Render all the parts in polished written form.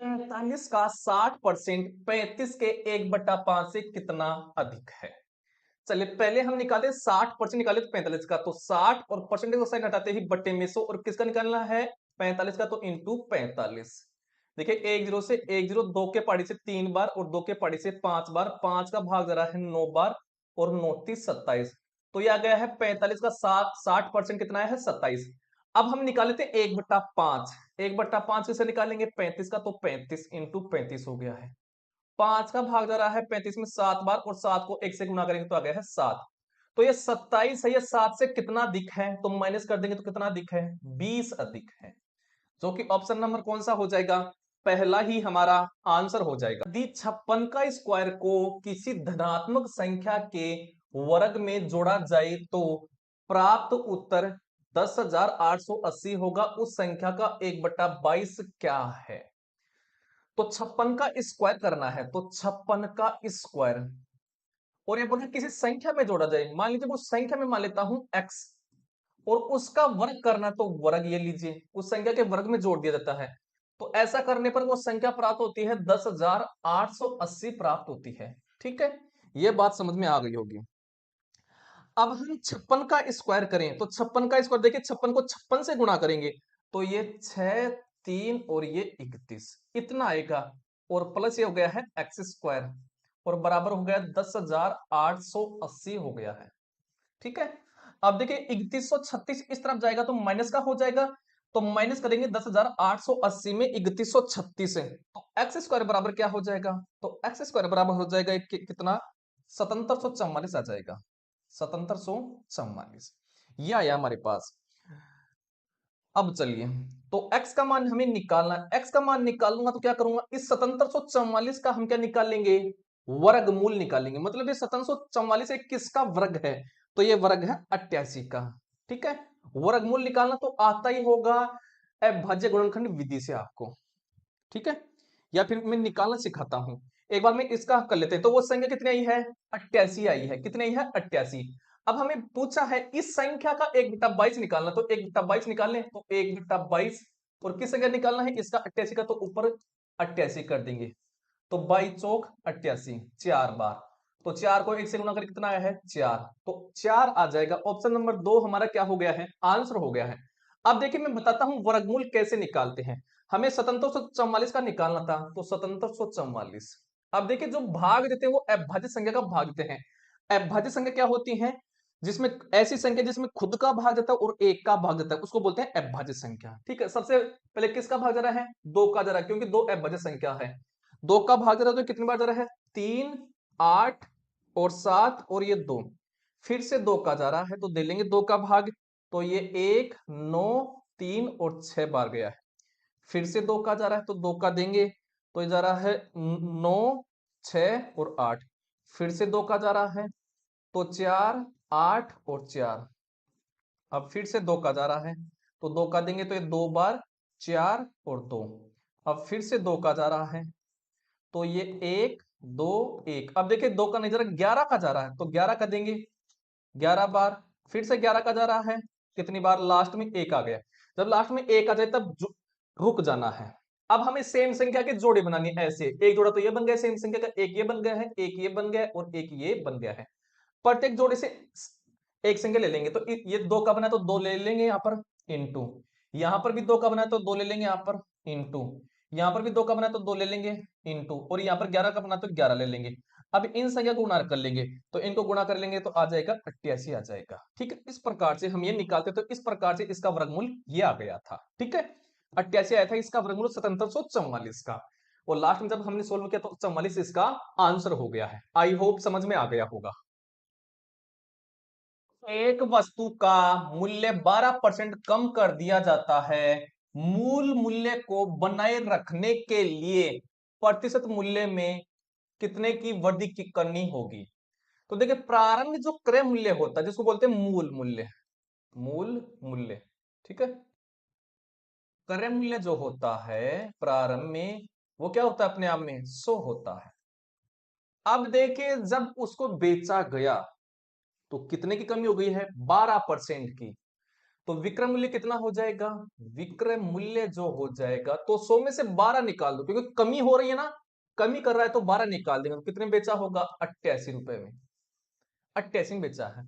45 का 60% 35 के 1/5 से कितना अधिक है? चलिए पहले हम निकाले 60% निकाले तो 45 का, तो 60 और परसेंटेज को साइन हटाते ही बट्टे में 100 और किसका निकालना है 45 का, तो इंटू 45। देखिए एक जीरो से एक जीरो, दो के पाड़ी से 3 बार और दो के पाड़ी से 5 बार, 5 का भाग जा रहा है 9 बार और 9 30 27, तो यह आ गया है 45 का 60% कितना है 27। अब हम निकाले थे 1/5, 1/5 कैसे निकालेंगे 35 का, तो 35 इंटू 35 हो गया है। 5 का भाग जा रहा है 35 में 7 बार और 7 को 1 से गुणा करेंगे तो आ गया है 7। तो ये 27 है, ये 7 से कितना अधिक है, तो माइनस कर देंगे तो कितना अधिक है 20 अधिक है, जो कि ऑप्शन नंबर कौन सा हो जाएगा, पहला ही हमारा आंसर हो जाएगा। यदि 56 का स्क्वायर को किसी धनात्मक संख्या के वर्ग में जोड़ा जाए तो प्राप्त उत्तर 10,880 होगा। उस संख्या का 1/22 क्या है? तो 56 का स्क्वायर करना है, तो 56 का स्क्वायर और ये बोला किसी संख्या में जोड़ा जाए, मान लीजिए वो संख्या में मान लेता हूं x और उसका वर्ग करना, तो वर्ग ये लीजिए उस संख्या के वर्ग में जोड़ दिया जाता है, तो ऐसा करने पर वो संख्या प्राप्त होती है 10,880 प्राप्त होती है। ठीक है, ये बात समझ में आ गई होगी। अब हम 56 का स्क्वायर करें, तो 56 का स्क्वायर देखिए 56 को 56 से गुणा करेंगे तो ये 6 3 और ये 31 इतना आएगा, और प्लस ये हो गया है एक्स स्क्वायर और बराबर हो गया 10,880 हो गया है। ठीक है, अब देखिए 3136 इस तरफ जाएगा तो माइनस का हो जाएगा, तो माइनस करेंगे 10,880 में 3136 है, तो एक्स स्क्वायर बराबर क्या हो जाएगा, तो एक्स स्क्वायर बराबर हो जाएगा कितना 7744 आ जाएगा, 7744 ये आया हमारे पास। अब चलिए, तो x का मान हमें निकालना है, x का मान निकालूंगा तो क्या करूंगा, इस 7744 का हम क्या निकालेंगे वर्गमूल निकालेंगे, मतलब ये 7744 एक किसका वर्ग है, तो ये वर्ग है 88 का। ठीक है, वर्गमूल निकालना तो आता ही होगा अभाज्य गुणनखंड विधि से आपको। ठीक है, या फिर मैं निकालना सिखाता हूं, एक बार में इसका कर लेते हैं। तो वो संख्या कितनी आई है 88 आई है, कितनी आई है 88। अब हमें पूछा है इस संख्या का 1/22 निकालना, तो 1/22 निकालने, तो 1/22 और किस संख्या निकालना है इसका 88 का, तो ऊपर 88 कर देंगे, तो 22 चौक 88 4 बार, तो 4 को 1 से गुणा करके कितना आया है 4, तो 4 आ जाएगा। ऑप्शन नंबर 2 हमारा क्या हो गया है आंसर हो गया है। अब देखिए मैं बताता हूं वर्गमूल कैसे निकालते हैं। हमें 7744 का निकालना था, तो 7744। अब देखिए जो भाग देते हैं वो अभाज्य संख्या का भाग देते हैं। अभाज्य संख्या क्या होती है, जिसमें ऐसी संख्या जिसमें खुद का भाग देता है और एक का भाग देता है उसको बोलते हैं अभाज्य संख्या। ठीक है, सबसे पहले किसका भाग जा रहा है दो का जा रहा है, क्योंकि दो अभाज्य संख्या है। दो का भाग जा रहा है तो कितनी बार जा रहा है 3 8 और 7 और ये 2, फिर से दो का जा रहा है तो दे लेंगे दो का भाग, तो ये 1 9 3 और 6 बार गया है। फिर से दो का जा रहा है तो दो का देंगे, तो ये जा रहा है 9 6 और 8। फिर से दो का जा रहा है तो 4 8 और 4। अब फिर से दो का जा रहा है तो दो का देंगे, तो ये दो बार 4 और 2। अब फिर से दो का जा रहा है तो ये 1 2 1। अब देखिए दो का नहीं जा रहा 11 का जा रहा है तो 11 का देंगे 11 बार। फिर से 11 का जा रहा है, कितनी बार लास्ट में एक आ गया, जब लास्ट में एक आ जाए तब रुक जाना है। अब हमें सेम संख्या के जोड़े बनानी है, ऐसे एक जोड़ा तो ये बन गया सेम संख्या का, एक ये बन गया है, एक ये बन गया है और एक ये बन गया है। प्रत्येक जोड़े से एक संख्या ले लेंगे, तो ये दो का बना तो दो ले लेंगे यहाँ पर इंटू, यहाँ पर भी दो का बना तो दो ले लेंगे यहाँ पर इंटू, यहाँ पर भी दो का बना तो दो ले लेंगे इंटू, और यहाँ पर 11 का बना तो 11 ले लेंगे। अब इन संख्या को गुणा कर लेंगे, तो इनको गुणा कर लेंगे तो आ जाएगा 88 आ जाएगा। ठीक है, इस प्रकार से हम ये निकालते, तो इस प्रकार से इसका वर्गमूल ये आ गया था। ठीक है, 88 आया था इसका वर्गमूल 7744 का, और लास्ट में जब हमने सोल्व किया तो 44 इसका आंसर हो गया है। आई होप समझ में आ गया होगा। एक वस्तु का मूल्य 12% कम कर दिया जाता है, मूल मूल्य को बनाए रखने के लिए प्रतिशत मूल्य में कितने की वृद्धि की करनी होगी। तो देखिए प्रारंभ जो क्रय मूल्य होता है जिसको बोलते हैं मूल मूल्य, मूल मूल्य। ठीक है, क्रय मूल्य जो होता है प्रारंभ में वो क्या होता है अपने आप में 100 होता है। अब देखिए जब उसको बेचा गया तो कितने की कमी हो गई है 12% की, तो विक्रय मूल्य कितना हो जाएगा? विक्रय मूल्य जो हो जाएगा, तो 100 में से 12 निकाल दो, क्योंकि कमी हो रही है ना, कमी कर रहा है तो 12 निकाल देंगे। तो कितने बेचा होगा? 88 रुपए में, 88 में बेचा है।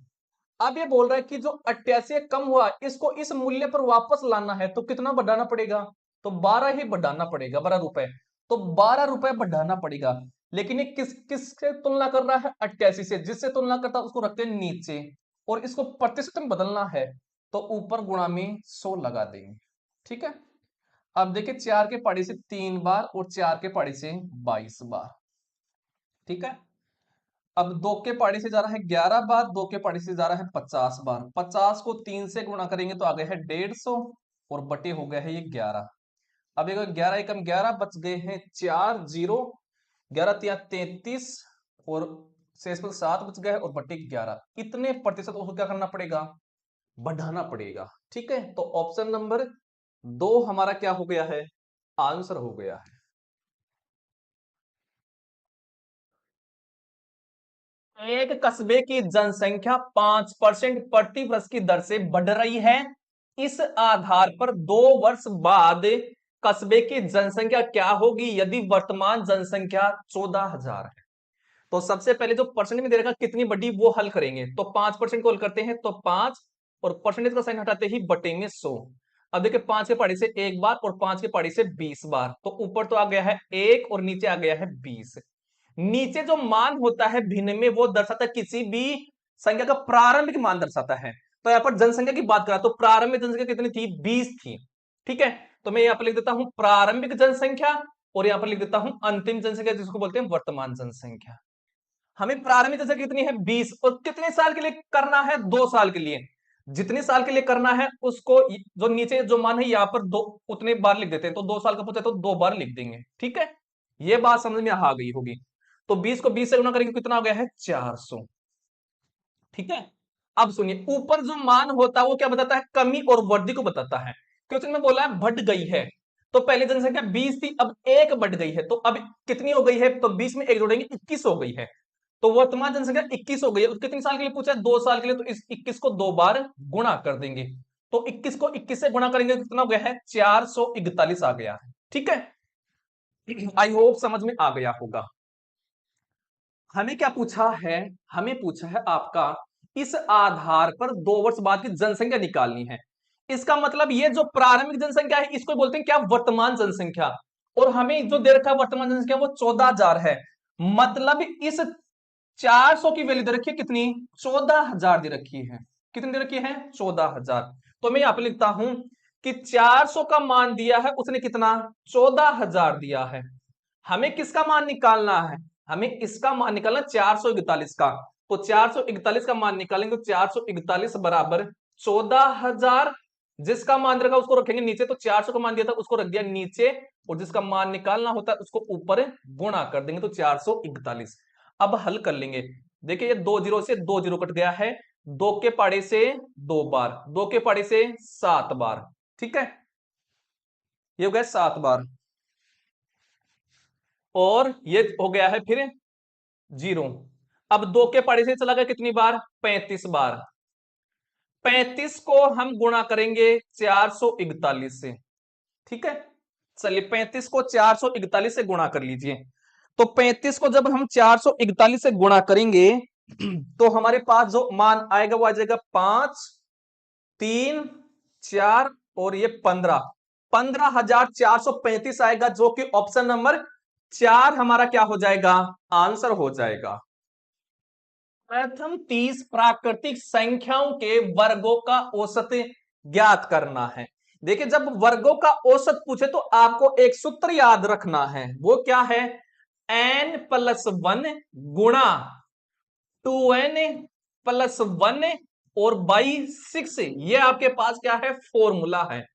अब ये बोल रहा है कि जो 88 कम हुआ, इसको इस मूल्य पर वापस लाना है, तो कितना बढ़ाना पड़ेगा? तो 12 ही बढ़ाना पड़ेगा, 12 रुपए। तो 12 रुपए बढ़ाना पड़ेगा। लेकिन ये किससे तुलना कर रहा है? 88 से। जिससे तुलना करता है उसको रखते हैं नीचे, और इसको प्रतिशत में बदलना है तो ऊपर गुणा में 100 लगा देंगे। ठीक है। अब देखिए, 4 के पहाड़े से 3 बार और 4 के पहाड़े से 22 बार। ठीक है। अब 2 के पहाड़ी से जा रहा है 11 बार, 2 के पहाड़ी से जा रहा है 50 बार। 50 को 3 से गुणा करेंगे तो आ गया है 150, और बटे हो गया है ये 11। अब एक 11 एकम 11, बच गए हैं 4 जीरो, 11 तिया 33, और शेष पर 7 बच गए, और बटे 11। इतने प्रतिशत उसको क्या करना पड़ेगा? बढ़ाना पड़ेगा। ठीक है। तो ऑप्शन नंबर 2 हमारा क्या हो गया है? आंसर हो गया है। एक कस्बे की जनसंख्या 5% प्रति वर्ष की दर से बढ़ रही है। इस आधार पर 2 वर्ष बाद कस्बे की जनसंख्या क्या होगी यदि वर्तमान जनसंख्या 14,000 है? तो सबसे पहले जो परसेंट में दे रखा कितनी बड़ी, वो हल करेंगे। तो 5% को हल करते हैं, तो 5, और परसेंटेज का साइन हटाते ही बटे में 100। अब देखिए, 5 के पहाड़ी से 1 बार और 5 के पहाड़ी से 20 बार, तो ऊपर तो आ गया है 1 और नीचे आ गया है 20। नीचे जो मान होता है भिन्न में, वो दर्शाता है किसी भी संख्या का प्रारंभिक मान दर्शाता है। तो यहाँ पर जनसंख्या की बात करा तो प्रारंभिक जनसंख्या कितनी थी? 20 थी। ठीक है। तो मैं यहाँ पर लिख देता हूं प्रारंभिक जनसंख्या, और यहाँ पर लिख देता हूं अंतिम जनसंख्या, जिसको बोलते हैं वर्तमान जनसंख्या। हमें प्रारंभिक जनसंख्या कितनी है? 20, और कितने साल के लिए करना है? 2 साल के लिए। जितने साल के लिए करना है उसको, जो नीचे जो मान है यहाँ पर 2 उतने बार लिख देते हैं। तो 2 साल का पूछा तो 2 बार लिख देंगे। ठीक है। ये बात समझ में आ गई होगी। तो 20 को 20 से गुना करेंगे, कितना हो गया है? 400। ठीक है। अब सुनिए, ऊपर जो मान होता है वो क्या बताता है? कमी और वृद्धि को बताता है। क्वेश्चन में बोला है बढ़ गई है, तो पहले जनसंख्या 20 थी, अब 1 बढ़ गई है, तो अब कितनी हो गई है? तो 20 में 1 जोड़ेंगे, 21 हो गई है। तो वर्तमान जनसंख्या 21 हो गई है। कितने साल के लिए पूछा है? 2 साल के लिए। तो इस 21 को 2 बार गुणा कर देंगे, तो 21 को 21 से गुणा करेंगे, कितना हो गया है? 441 आ गया है। ठीक है। आई होप समझ में आ गया होगा। हमें क्या पूछा है? हमें पूछा है आपका, इस आधार पर 2 वर्ष बाद की जनसंख्या निकालनी है। इसका मतलब ये जो प्रारंभिक जनसंख्या है, इसको बोलते हैं क्या? वर्तमान जनसंख्या। और हमें जो दे रखा है वर्तमान जनसंख्या, वो 14,000 है। मतलब इस 400 की वैल्यू दे रखी है कितनी? 14,000 दे रखी है। कितनी दे रखी है? 14,000। तो मैं यहां पर लिखता हूं कि 400 का मान दिया है उसने, कितना? 14,000 दिया है। हमें किसका मान निकालना है? हमें इसका मान निकालना 441 का। तो 441 का मान निकालेंगे, तो 441 बराबर 14,000। जिसका मान रखा उसको रखेंगे नीचे, तो 400 का मान दिया था उसको रख दिया नीचे, और जिसका मान निकालना होता है उसको ऊपर गुणा कर देंगे, तो 441। अब हल कर लेंगे। देखिए, ये 2 जीरो से 2 जीरो कट गया है, 2 के पाड़े से 2 बार, 2 के पाड़े से 7 बार। ठीक है। ये हो गया 7 बार, और ये हो गया है फिर 0। अब 2 के पहाड़े से चला गया कितनी बार? 35 बार। 35 को हम गुणा करेंगे 441 से। ठीक है। चलिए, 35 को 441 से गुणा कर लीजिए। तो 35 को जब हम 441 से गुणा करेंगे, तो हमारे पास जो मान आएगा वो आ जाएगा 5, 3, 4, और ये 15,435 आएगा, जो कि ऑप्शन नंबर 4 हमारा क्या हो जाएगा? आंसर हो जाएगा। प्रथम 30 प्राकृतिक संख्याओं के वर्गों का औसत ज्ञात करना है। देखिए, जब वर्गों का औसत पूछे तो आपको एक सूत्र याद रखना है। वो क्या है? n+1 गुणा 2n+1 और बाई 6। ये आपके पास क्या है? फॉर्मूला है।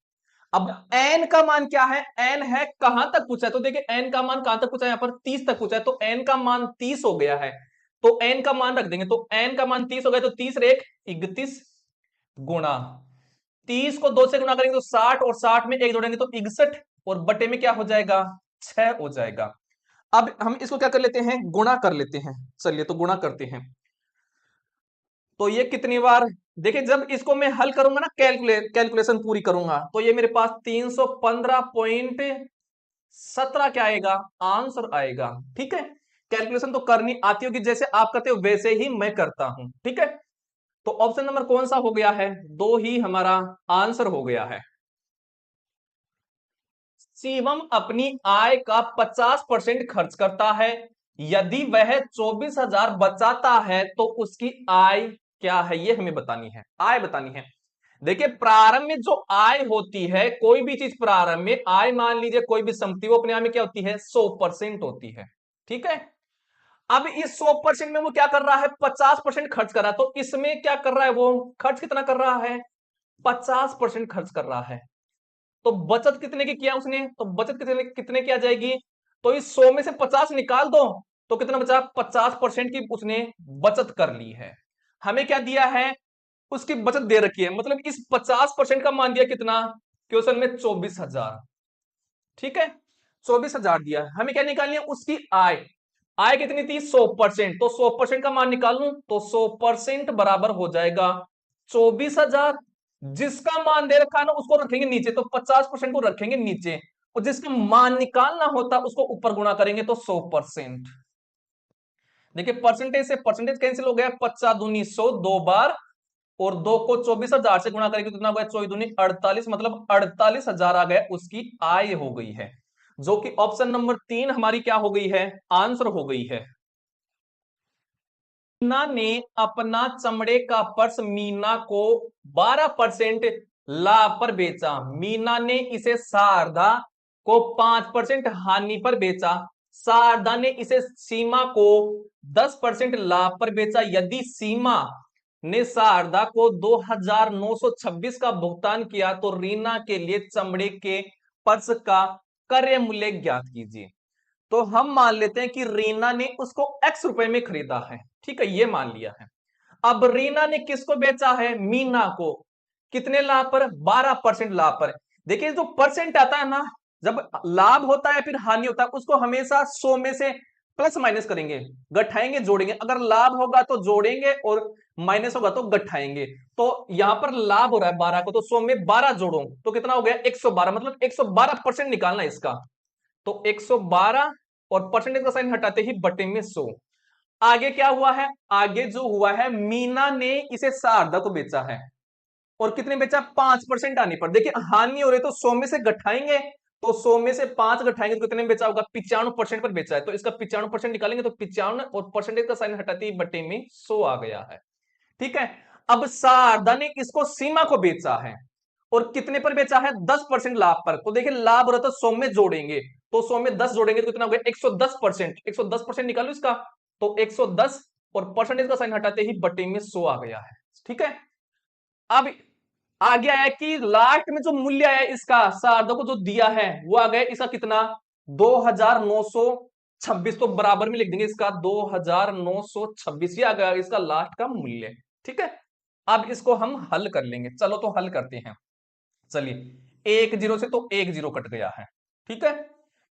अब n का मान क्या है? n है, कहां तक पूछा है? तो देखिए, n का मान कहां तक पूछा है? यहां पर 30 तक पूछा है, तो n का मान 30 हो गया है। तो n का मान रख देंगे, तो n का मान 30 हो गया, तो 30 रेख 31 गुणा 30 को 2 से गुणा करेंगे तो 60, और 60 में 1 जोड़ेंगे तो 61, और बटे में क्या हो जाएगा? 6 हो जाएगा। अब हम इसको क्या कर लेते हैं? गुणा कर लेते हैं। चलिए, तो गुणा करते हैं। तो ये कितनी बार, देखिए जब इसको मैं हल करूंगा ना, कैलकुलेशन पूरी करूंगा, तो ये मेरे पास 315.17 क्या आएगा, आंसर आएगा। ठीक है, कैलकुलेशन तो करनी आती होगी, जैसे आप करते हो वैसे ही मैं करता हूं। ठीक है, तो ऑप्शन नंबर कौन सा हो गया है, दो ही हमारा आंसर हो गया है। शिवम अपनी आय का 50% खर्च करता है, यदि वह 24,000 बचाता है तो उसकी आय क्या है, ये हमें बतानी है, आय बतानी है। देखिए प्रारंभ में जो आय होती है, कोई भी चीज प्रारंभ में आय, मान लीजिए कोई भी संपत्ति, वो अपने आप में क्या होती है, 100% होती है। ठीक है, अब इस 100% में वो क्या कर रहा है, 50% खर्च कर रहा है, तो इसमें क्या कर रहा है, वो खर्च कितना कर रहा है, 50% खर्च कर रहा है। तो बचत कितने की किया उसने, तो बचत कितने कितने की आ जाएगी, तो इस 100 में से 50 निकाल दो, तो कितना बचा, 50% की उसने बचत कर ली है। हमें क्या दिया है, उसकी बचत दे रखी है, मतलब इस 50% का मान दिया कितना, क्वेश्चन में 24,000। ठीक है, 24,000 दिया, हमें क्या निकालनी है, उसकी आय। आय कितनी थी, 100%, तो 100% का मान निकाल लूं, तो 100% बराबर हो जाएगा 24,000। जिसका मान दे रखा है ना उसको रखेंगे नीचे, तो 50% को रखेंगे नीचे, और जिसका मान निकालना होता उसको ऊपर गुणा करेंगे, तो 100%। देखिए परसेंटेज से परसेंटेज कैंसिल हो गया, 50 दूनी 100 दो बार, और दो को 24,000 से गुणा करेंगे तो कितना हो गया, 24 दूनी 48, मतलब 48,000 आ गया, उसकी आय हो गई है, जो कि ऑप्शन नंबर 3 हमारी क्या हो गई है, आंसर हो गई है। मीना ने अपना चमड़े का पर्स मीना को 12% लाभ पर बेचा, मीना ने इसे शारदा को 5% हानि पर बेचा, शारदा ने इसे सीमा को 10% लाभ पर बेचा, यदि सीमा ने शारदा को 2,926 का भुगतान किया तो रीना के लिए चमड़े के पर्स का क्रय मूल्य ज्ञात कीजिए। तो हम मान लेते हैं कि रीना ने उसको x रुपए में खरीदा है। ठीक है, ये मान लिया है। अब रीना ने किसको बेचा है, मीना को, कितने लाभ पर, 12% लाभ पर। देखिए जो परसेंट आता है ना, जब लाभ होता है फिर हानि होता है, उसको हमेशा 100 में से प्लस माइनस करेंगे, घटाएंगे जोड़ेंगे, अगर लाभ होगा तो जोड़ेंगे और माइनस होगा तो घटाएंगे। तो यहां पर लाभ हो रहा है 12 को, तो 100 में 12 जोड़ो तो कितना हो गया, 112, मतलब 112% निकालना है इसका। तो 112 और परसेंटेज का साइन हटाते ही बटे में 100। आगे क्या हुआ है, आगे जो हुआ है, मीना ने इसे शारदा को बेचा है, और कितने बेचा, 5% आने पर। देखिए हानि हो रही तो 100 में से घटाएंगे, तो 100 में से 5 घटाएंगे तो कितने में बेचा होगा, 95% पर बेचा है, तो इसका 95% निकालेंगे, तो 95 और परसेंटेज का साइन हटाते ही बटे में 100 आ गया है। ठीक है, अब शारदा ने इसको सीमा को बेचा है, और कितने पर बेचा है, 10% लाभ पर। तो देखिए लाभ रहा तो 100 में जोड़ेंगे, तो 100 में 10 जोड़ेंगे तो कितना हो गया, 110%, 110% निकालो इसका, तो 110 और परसेंटेज का साइन हटाते ही बटे में 100 आ गया है। ठीक है, अब आगे आया कि लास्ट में जो मूल्य आया इसका, शारदा को जो दिया है वो आ गया इसका कितना, 2,926, तो बराबर में लिख देंगे इसका 2,926, ये आ गया इसका लास्ट का मूल्य। ठीक है, अब इसको हम हल कर लेंगे, चलो तो हल करते हैं। चलिए, एक जीरो से तो एक जीरो कट गया है। ठीक है,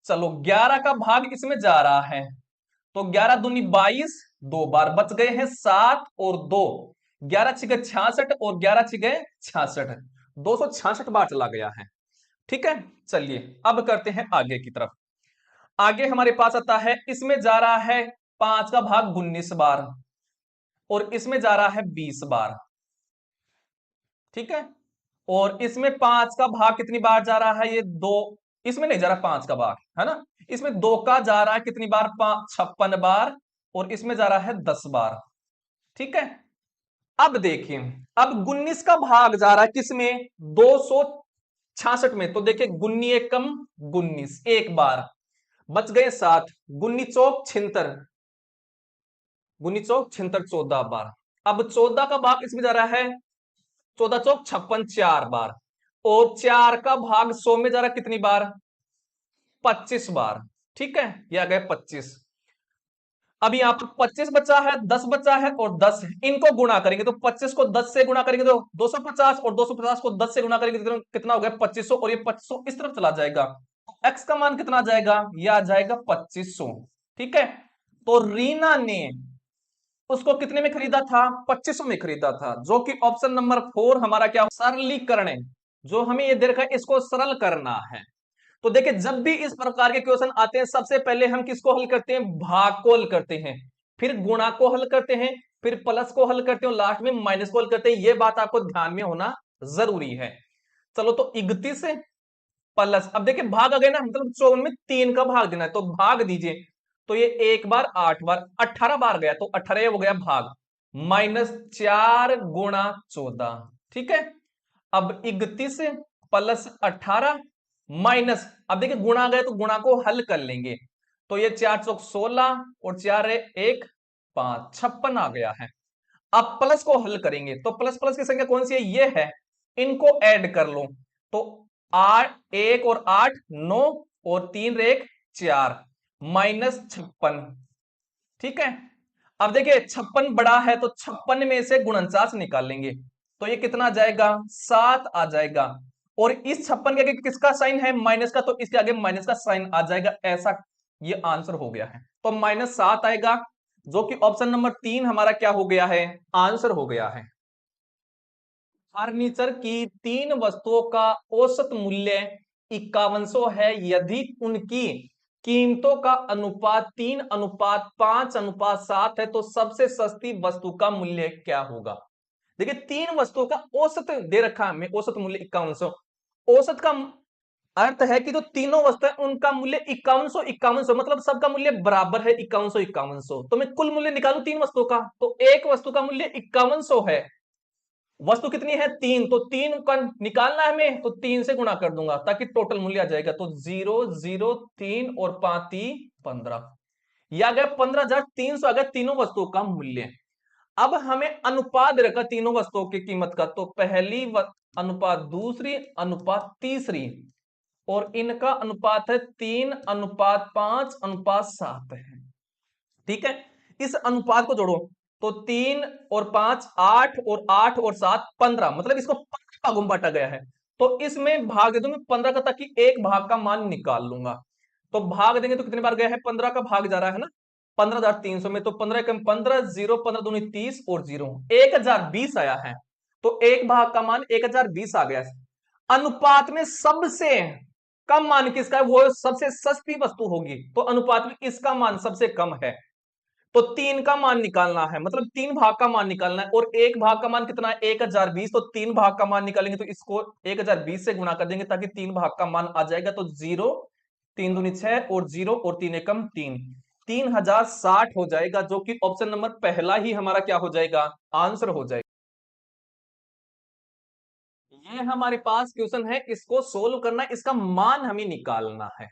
चलो 11 का भाग इसमें जा रहा है, तो 11 दूनी 22, दो बार बच गए हैं 7 और 2, 11 छिके 66 और 11 छिके 66, 266 बार चला गया है। ठीक है, चलिए अब करते हैं आगे की तरफ। आगे हमारे पास आता है, इसमें जा रहा है 5 का भाग 19 बार, और इसमें जा रहा है 20 बार। ठीक है, और इसमें 5 का भाग कितनी बार जा रहा है, ये दो, इसमें नहीं जा रहा 5 का भाग, है ना, इसमें 2 का जा रहा है कितनी बार, 56 बार, और इसमें जा रहा है 10 बार। ठीक है, अब देखिए, अब 19 का भाग जा रहा है किसमें, 266 में, तो देखिए गुन्नी एक कम, 19 एक बार, बच गए 7, गुन्नी चौक छिहत्तर, गुन्नी चौक छिहत्तर 14 बार। अब 14 का भाग इसमें जा रहा है, 14 चौक 56 4 बार, और 4 का भाग 100 में जा रहा है कितनी बार, 25 बार। ठीक है, ये आ गए 25। अब यहाँ पर 25 बचा है, 10 बचा है और 10 है, इनको गुणा करेंगे तो 25 को 10 से गुणा करेंगे तो 250, और 250 को 10 से गुणा करेंगे तो कितना हो गया, 2500, और ये 2500 इस तरफ चला जाएगा, एक्स का मान कितना आ जाएगा, यह आ जाएगा 2500। ठीक है, तो रीना ने उसको कितने में खरीदा था? 2500 में खरीदा था, जो कि ऑप्शन नंबर 4 हमारा क्या, सरलीकरण है। जो हमें ये दे रखा है इसको सरल करना है। तो देखिए, जब भी इस प्रकार के क्वेश्चन आते हैं, सबसे पहले हम किसको हल करते हैं? भागफल करते हैं, फिर गुणा को हल करते हैं, फिर प्लस को हल करते हैं, और लास्ट में माइनस को हल करते हैं। ये बात आपको ध्यान में होना जरूरी है। चलो, तो 31 प्लस, अब देखिए भाग आ गए ना, मतलब 54 में 3 का भाग देना है, तो भाग दीजिए। तो ये 1 बार 8 बार 18 बार गया, तो 18 हो गया भाग, माइनस 4 गुणा 14। ठीक है, अब 31 प्लस 18 माइनस, अब देखिए गुणा आ गया तो गुणा को हल कर लेंगे। तो ये 4 चौक 16 और 4 1 5, 56 आ गया है। अब प्लस को हल करेंगे, तो प्लस प्लस की संख्या कौन सी है? ये है। इनको ऐड कर लो, तो 8 1 और 8 9 और 3 1 4, माइनस 56। ठीक है, अब देखिए 56 बड़ा है, तो 56 में से गुणनचास निकालेंगे, तो ये कितना आ जाएगा? 7 आ जाएगा। और इस 56 के आगे किसका साइन है? माइनस का, तो इसके आगे माइनस का साइन आ जाएगा, ऐसा ये आंसर हो गया है। तो -7 आएगा, जो कि ऑप्शन नंबर 3 हमारा क्या हो गया है? आंसर हो गया है। फर्नीचर की 3 वस्तुओं का औसत मूल्य 5100 है, यदि उनकी कीमतों का अनुपात 3:5:7 है, तो सबसे सस्ती वस्तु का मूल्य क्या होगा? देखिए, 3 वस्तुओं का औसत दे रखा है हमें, औसत मूल्य 5100। औसत का अर्थ है कि जो तीनों वस्तु है उनका मूल्य 5100 मतलब सबका मूल्य बराबर है 5100। तो मैं कुल मूल्य निकालू 3 वस्तुओं का, तो एक वस्तु का मूल्य 5100 है। वस्तु कितनी है? 3, तो 3 का निकालना है हमें, तो 3 से गुणा कर दूंगा ताकि टोटल मूल्य आ जाएगा। तो 0 0 3 और 5 15, यह आ गया 15,300 आ गया तीनों वस्तुओं का मूल्य। अब हमें अनुपात रखा तीनों वस्तुओं की कीमत का, तो पहली अनुपात दूसरी अनुपात तीसरी, और इनका अनुपात है 3:5:7 है। ठीक है, इस अनुपात को जोड़ो, तो 3 और 5 8 और 8 और 7 15, मतलब इसको 15 भागों में बांटा गया है। तो इसमें भाग दे दूं मैं 15 का, ताकि एक भाग का मान निकाल लूंगा। तो भाग देंगे तो कितने बार गया है? 15 का भाग जा रहा है ना, 15,300 में, तो 15 कम 15 0 15 दूनी 30 और 0 1020 आया है। तो एक भाग का मान 1020 आ गया है। अनुपात में सबसे कम मान किसका है? वो सबसे सस्ती वस्तु होगी, तो अनुपात में इसका मान सबसे कम है। तो 3 का मान निकालना है, मतलब 3 भाग का मान निकालना है, और एक भाग का मान कितना है? 1020। तो 3 भाग का मान निकालेंगे, तो इसको 1020 से गुणा कर देंगे ताकि 3 भाग का मान आ जाएगा। तो 0 3 दूनी 6 और 0 और 3 एकम 3, 3060 हो जाएगा, जो कि ऑप्शन नंबर पहला ही हमारा क्या हो जाएगा? आंसर हो जाएगा। ये हमारे पास क्वेश्चन है, इसको सोल्व करना, इसका मान हमें निकालना है।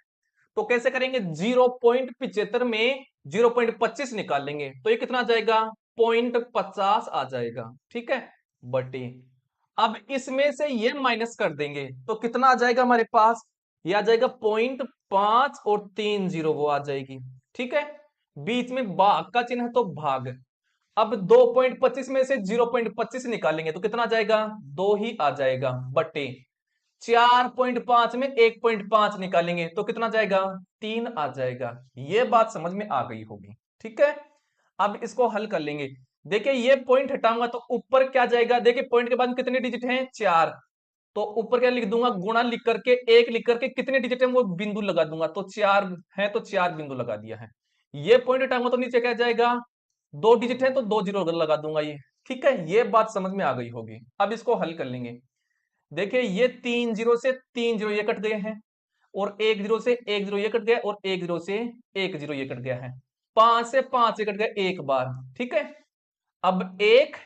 तो कैसे करेंगे? 0.75 में 0.25 निकाल लेंगे, तो ये कितना आ जाएगा? 0.50 आ जाएगा। ठीक है, बटे, अब इसमें से ये माइनस कर देंगे, तो कितना आ जाएगा हमारे पास? ये आ जाएगा 0.5 और 3 0 वो आ जाएगी। ठीक है, बीच में भाग का चिन्ह है, तो भाग। अब 2.25 में से 0.25 निकालेंगे, तो कितना आ जाएगा? 2 ही आ जाएगा, बटे 4.5 में 1.5 निकालेंगे, तो कितना जाएगा? 3 आ जाएगा। ये बात समझ में आ गई होगी। ठीक है, अब इसको हल कर लेंगे। देखिए, ये पॉइंट हटाऊंगा तो ऊपर क्या जाएगा? देखिए, पॉइंट के बाद कितने डिजिट हैं? 4। तो ऊपर क्या लिख दूंगा? गुणा लिख करके 1 लिख करके कितने डिजिट है वो बिंदु लगा दूंगा, तो 4 है, तो 4 बिंदु लगा दिया है। ये पॉइंट हटाऊंगा तो नीचे क्या जाएगा? 2 डिजिट है, तो 2 जीरो लगा दूंगा ये। ठीक है, ये बात समझ में आ गई होगी। अब इसको हल कर लेंगे। देखिए, ये 3 जीरो से 3 जीरो ये कट गए हैं, और 1 जीरो से 1 जीरो ये कट गया, और 1 जीरो से 1 जीरो ये कट गया है। 5 से 5 ये कट गया एक बार। ठीक है, अब एक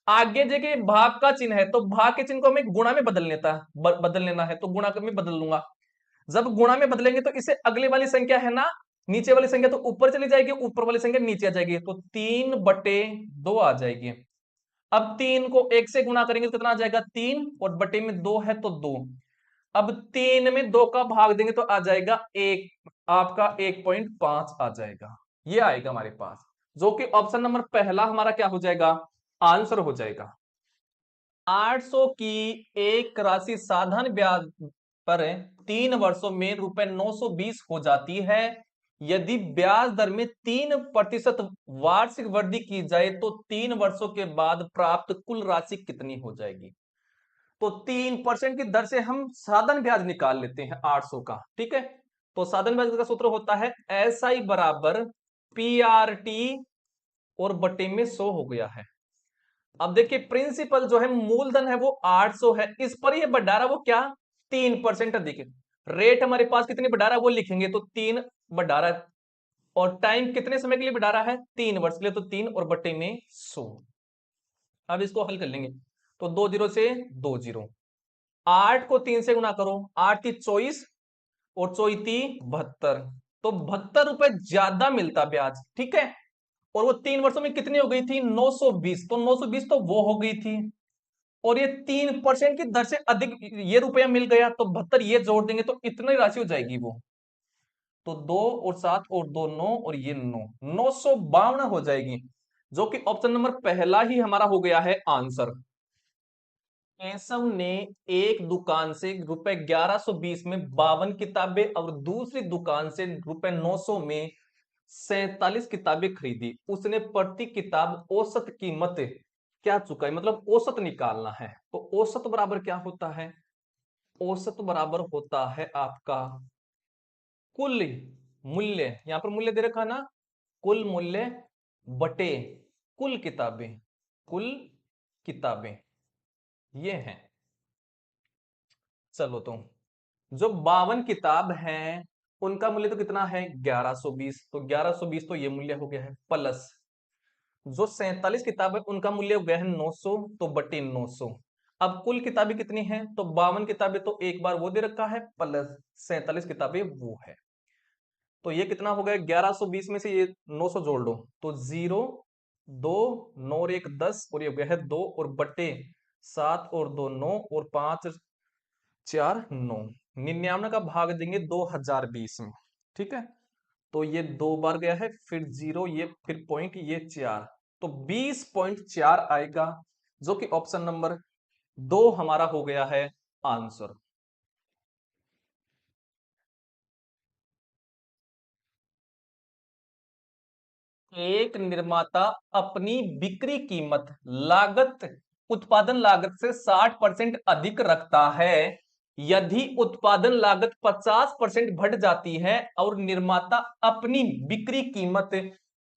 आगे देखिए भाग का चिन्ह है, तो भाग के चिन्ह को हमें गुणा में बदल लेता बदल लेना है, तो गुणा में बदल लूंगा। जब गुणा में बदलेंगे तो इसे अगले वाली संख्या है ना, नीचे वाली संख्या तो ऊपर चली जाएगी, ऊपर वाली संख्या नीचे आ जाएगी, तो 3/2 आ जाएगी। अब 3 को 1 से गुणा करेंगे तो कितना आ जाएगा? 3, और बटे में 2 है, तो 2। अब 3 में 2 का भाग देंगे तो आ जाएगा 1, आपका 1.5 आ जाएगा। ये आएगा हमारे पास, जो कि ऑप्शन नंबर पहला हमारा क्या हो जाएगा? आंसर हो जाएगा। 800 की एक राशि साधारण ब्याज पर 3 वर्षों में रुपए 920 हो जाती है, यदि ब्याज दर में 3% वार्षिक वृद्धि की जाए तो 3 वर्षों के बाद प्राप्त कुल राशि कितनी हो जाएगी। तो 3% की दर से हम साधन ब्याज निकाल लेते हैं 800 का, ठीक है। तो साधन ब्याज का सूत्र होता है SI बराबर PRT और बटे में 100 हो गया है। अब देखिए प्रिंसिपल जो है मूलधन है वो 800 है, इस पर ये बढ़ा रहा वो क्या 3% अधिक है। रेट हमारे पास कितनी बढ़ा रहा है वो लिखेंगे, तो 3 बढ़ा रहा है, और टाइम कितने समय के लिए बढ़ा रहा है 3 वर्ष के लिए, तो 3 और बटे में 100। अब इसको हल कर लेंगे, तो 2 जीरो से 2 जीरो, 8 को 3 से गुना करो, 8 थी 24 और 24 थी 72, तो 72 रुपए ज्यादा मिलता ब्याज, ठीक है। और वो 3 वर्षों में कितनी हो गई थी 920, तो 920 तो वो हो गई थी, और ये 3% की दर से अधिक ये रुपया मिल गया, तो 72 ये जोड़ देंगे तो इतनी राशि हो जाएगी वो, तो 2 और 7 और 2 9 और ये 952 हो जाएगी, जो कि ऑप्शन नंबर पहला ही हमारा हो गया है आंसर। केशव ने एक दुकान से रुपए 1120 में 52 किताबें और दूसरी दुकान से रुपए 900 में 47 किताबें खरीदी, उसने प्रति किताब औसत कीमत क्या चुकाई, मतलब औसत निकालना है। तो औसत बराबर क्या होता है, औसत बराबर होता है आपका कुल मूल्य, यहां पर मूल्य दे रखा है ना, कुल मूल्य बटे कुल किताबें, कुल किताबें ये हैं। चलो तो जो 52 किताब हैं उनका मूल्य तो कितना है 1120, तो 1120 तो ये मूल्य हो गया है, प्लस जो 47 किताब है उनका मूल्य हो गया है 900, तो बटे 900। अब कुल किताबें कितनी हैं, तो 52 किताबें तो एक बार वो दे रखा है, प्लस 47 किताबें वो है, तो ये कितना हो गया 1120 में से ये 900 जोड़ लो, तो 0 2 9 और 1 10 और ये हो गया है 2 और बटे 7 और 2 9 और 5 4 9, 99 का भाग देंगे 2020 में, ठीक है। तो ये 2 बार गया है, फिर 0 ये फिर पॉइंट ये 4, तो 20.4 आएगा, जो कि ऑप्शन नंबर 2 हमारा हो गया है आंसर। एक निर्माता अपनी बिक्री कीमत लागत उत्पादन लागत से 60% अधिक रखता है, यदि उत्पादन लागत 50% बढ़ जाती है और निर्माता अपनी बिक्री कीमत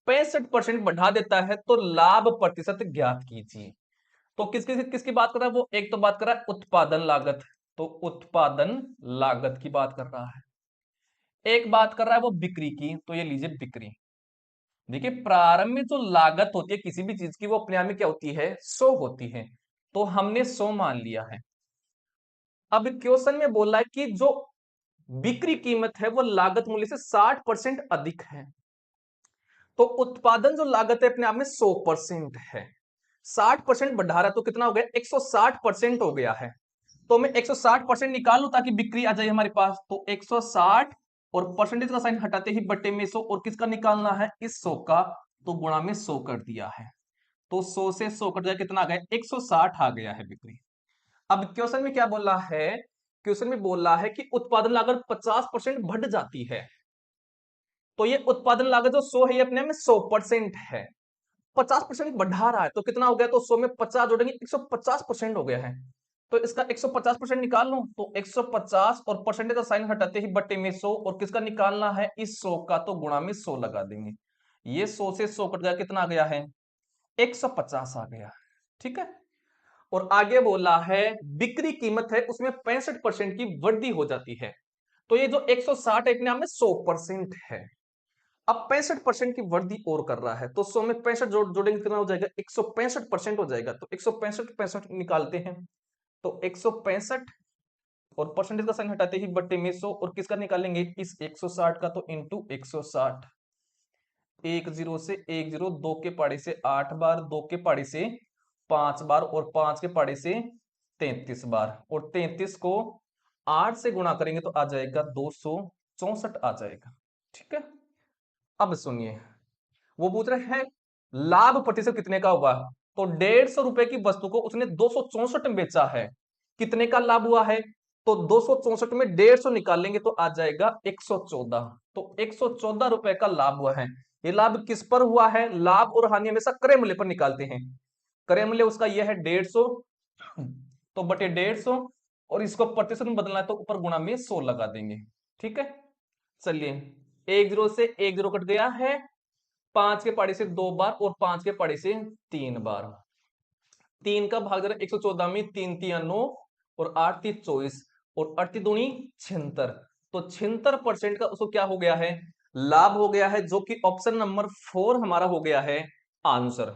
65% बढ़ा देता है तो लाभ प्रतिशत ज्ञात कीजिए। तो किसकी किसकी बात कर रहा है वो, एक तो बात कर रहा है उत्पादन लागत, तो उत्पादन लागत की बात कर रहा है, एक बात कर रहा है वो बिक्री की, तो ये लीजिए बिक्री। देखिए प्रारंभ में जो लागत होती है किसी भी चीज की वो अपने आप में क्या होती है 100 होती है, तो हमने 100 मान लिया है। अब क्वेश्चन में बोल रहा है कि जो बिक्री कीमत है वो लागत मूल्य से 60% अधिक है, तो उत्पादन जो लागत है अपने आप में 100% है, 60% बढ़ा रहा है तो कितना हो गया 160% हो गया है। तो मैं 160% निकाल लूं ताकि बिक्री आ जाए हमारे पास, तो 160 और परसेंटेज का साइन हटाते ही बट्टे में 100, और किसका निकालना है इस 100 का, तो गुणा में 100 कर दिया है, तो 100 से 100 कट जाए कितना आ गया 160 आ गया है बिक्री। अब क्वेश्चन में क्या बोल रहा है, क्वेश्चन में बोल रहा है कि उत्पादन लागत 50% बढ़ जाती है, तो ये उत्पादन लागत जो 100 है ये अपने में 100% है, 50% बढ़ा रहा है तो कितना हो गया, तो 100 में 50 जोड़ेंगे 150% हो गया है, तो इसका 150% निकाल लो, तो 150 और परसेंटेज का साइन हटाते ही बट्टे में 100, और किसका निकालना है इस 100 का, तो गुणा में 100 लगा देंगे, ये 100 से 100 कट गया कितना आ गया है 150 आ गया, ठीक है। और आगे बोला है बिक्री कीमत है उसमें 65% की वृद्धि हो जाती है, तो ये जो 160 एक नाम में 100% है, अब 65% की वृद्धि और कर रहा है, तो 100 में 65 जोड़ेंगे कितना हो जाएगा 165% हो जाएगा, तो 165 65 निकालते हैं, तो 165 और परसेंटेज का साइन हटाते ही बट्टे में 100, और किसका निकालेंगे इस 160 का, तो इंटू 160, एक जीरो से एक जीरो, दो के पाड़े से 8 बार, दो के पाड़े से 5 बार, और 5 के पाड़े से 33 बार, और 33 को 8 से गुणा करेंगे तो आ जाएगा 264 आ जाएगा, ठीक है। अब सुनिए वो पूछ रहे हैं लाभ प्रतिशत कितने का हुआ, तो 150 रुपए की वस्तु को उसने 264 में बेचा है, कितने का लाभ हुआ है तो 264 में 150 निकालेंगे तो आ जाएगा 114। तो 114 रुपए का लाभ हुआ है। ये लाभ किस पर हुआ है? लाभ और हानि हमेशा क्रय मूल्य पर निकालते हैं। क्रय मूल्य उसका यह है 150, तो बटे 150, और इसको प्रतिशत में बदलना है तो ऊपर गुणा में 100 लगा देंगे। ठीक है, चलिए 10 से 10 कट गया है, 5 के पहाड़े से 2 बार और 5 के पहाड़े से 3 बार। 3 का भाग जरा 114 में, 3 3 9 और 8 3 24 और 8 दूनी 76। तो 76% का उसको क्या हो गया है? लाभ हो गया है, जो कि ऑप्शन नंबर 4 हमारा हो गया है आंसर।